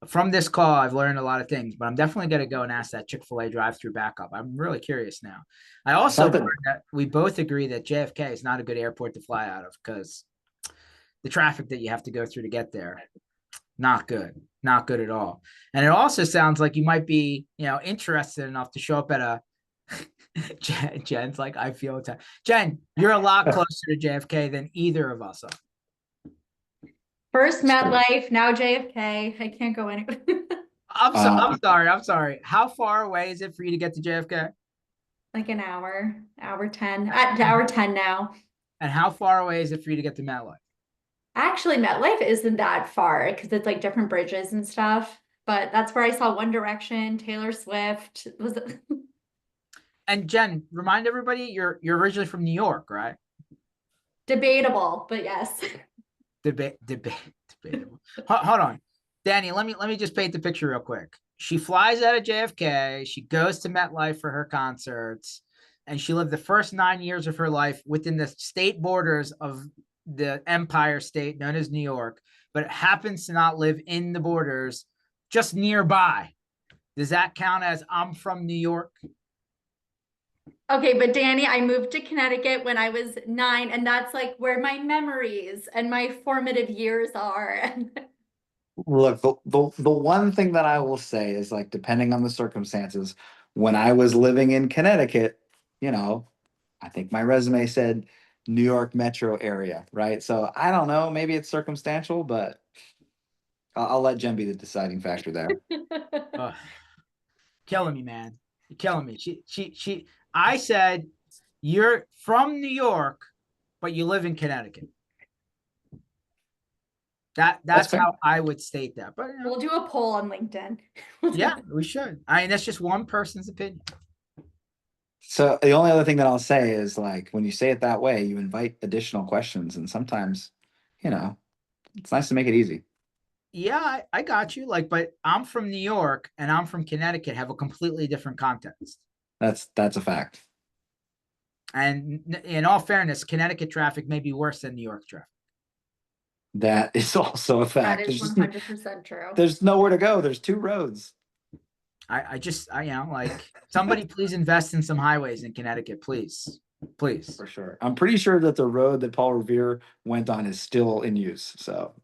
From this call, I've learned a lot of things, but I'm definitely going to go and ask that Chick-fil-A drive-through backup. I'm really curious now. I also Something. learned that we both agree that JFK is not a good airport to fly out of because the traffic that you have to go through to get there, not good at all. And it also sounds like you might be, interested enough to show up at a Jen's like, I feel it. Jen, you're a lot closer to JFK than either of us are. First MetLife, now JFK. I can't go anywhere. I'm sorry. How far away is it for you to get to JFK? Like an hour 10, at hour 10 now. And how far away is it for you to get to MetLife? Actually, MetLife isn't that far because it's like different bridges and stuff. But that's where I saw One Direction, Taylor Swift. Was it? And Jen, remind everybody you're originally from New York, right? Debatable, but yes. Debatable. Hold on. Danny, let me just paint the picture real quick. She flies out of JFK, she goes to MetLife for her concerts, and she lived the first 9 years of her life within the state borders of the Empire State known as New York, but it happens to not live in the borders, just nearby. Does that count as I'm from New York? Okay, but Danny, I moved to Connecticut when I was 9, and that's like where my memories and my formative years are. Look, the one thing that I will say is like, depending on the circumstances, when I was living in Connecticut, I think my resume said New York metro area, right? So I don't know, maybe it's circumstantial, but I'll let Jen be the deciding factor there. Killing me, man. You're killing me. I said you're from New York, but you live in Connecticut. That's fair. how I would state that. But We'll do a poll on LinkedIn. yeah, we should. I mean, that's just one person's opinion. So the only other thing that I'll say is like when you say it that way, you invite additional questions, and sometimes, it's nice to make it easy. Yeah, I got you. Like, but I'm from New York and I'm from Connecticut, have a completely different context. That's a fact. And in all fairness, Connecticut traffic may be worse than New York traffic. That is also a That fact. is There's 100% true. there's nowhere to go. There's two roads. Like somebody please invest in some highways in Connecticut, please. Please. For sure. I'm pretty sure that the road that Paul Revere went on is still in use. So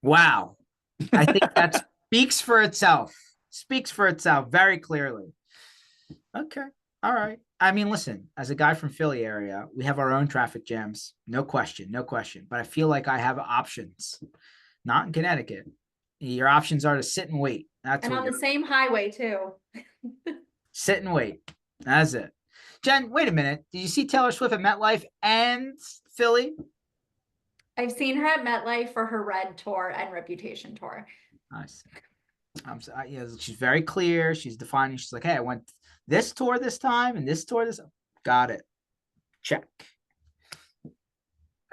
Wow. I think that speaks for itself. Speaks for itself very clearly. Okay. All right. I mean, listen, as a guy from Philly area, we have our own traffic jams. No question, no question. But I feel like I have options. Not in Connecticut. Your options are to sit and wait. That's And what on the you're same highway too. sit and wait. That's it. Jen, wait a minute. Did you see Taylor Swift at MetLife and Philly? I've seen her at MetLife for her Red tour and Reputation tour. Nice. Yeah, she's very clear. She's defining. She's like, hey, I went this tour this time and this tour this. Got it. Check.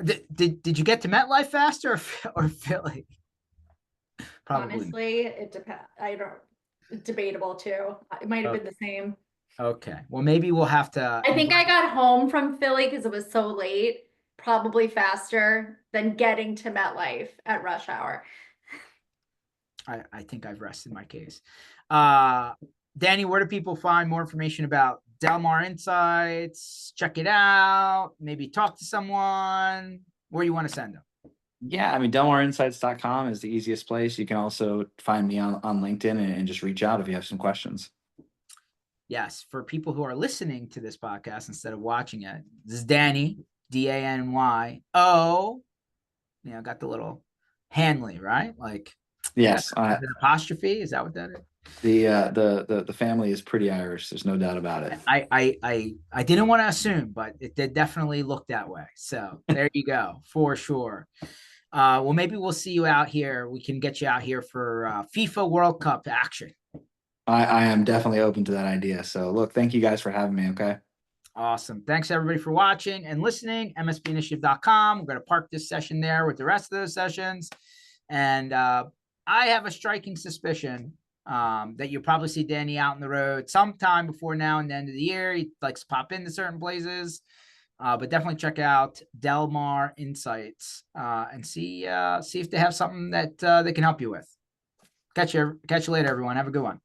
Did you get to MetLife faster or Philly? Probably. Honestly, it depends. I don't. Debatable too. It might have been the same. Okay. Well, maybe we'll have to. I think I got home from Philly because it was so late. Probably faster than getting to MetLife at rush hour. I think I've rested my case. Danny, where do people find more information about Delmar Insights? Check it out. Maybe talk to someone. Where you want to send them? yeah, I mean, DelmarInsights.com is the easiest place. You can also find me on LinkedIn and just reach out if you have some questions. Yes, for people who are listening to this podcast instead of watching it, this is Danny, DANYO. You know, got the little Hanley, right? Like, yes, an apostrophe. Is that what that is? The family is pretty Irish. There's no doubt about it. I didn't want to assume, but it did definitely look that way. So there you go, for sure. Well, maybe we'll see you out here. We can get you out here for FIFA World Cup action. I am definitely open to that idea. So look, thank you guys for having me. Okay. Awesome. Thanks everybody for watching and listening. MSPinitiative.com. We're going to park this session there with the rest of those sessions. And I have a striking suspicion that you'll probably see Danny out on the road sometime before now and the end of the year. He likes to pop into certain places. But definitely check out Delmar Insights and see if they have something that they can help you with. Catch you later, everyone. Have a good one.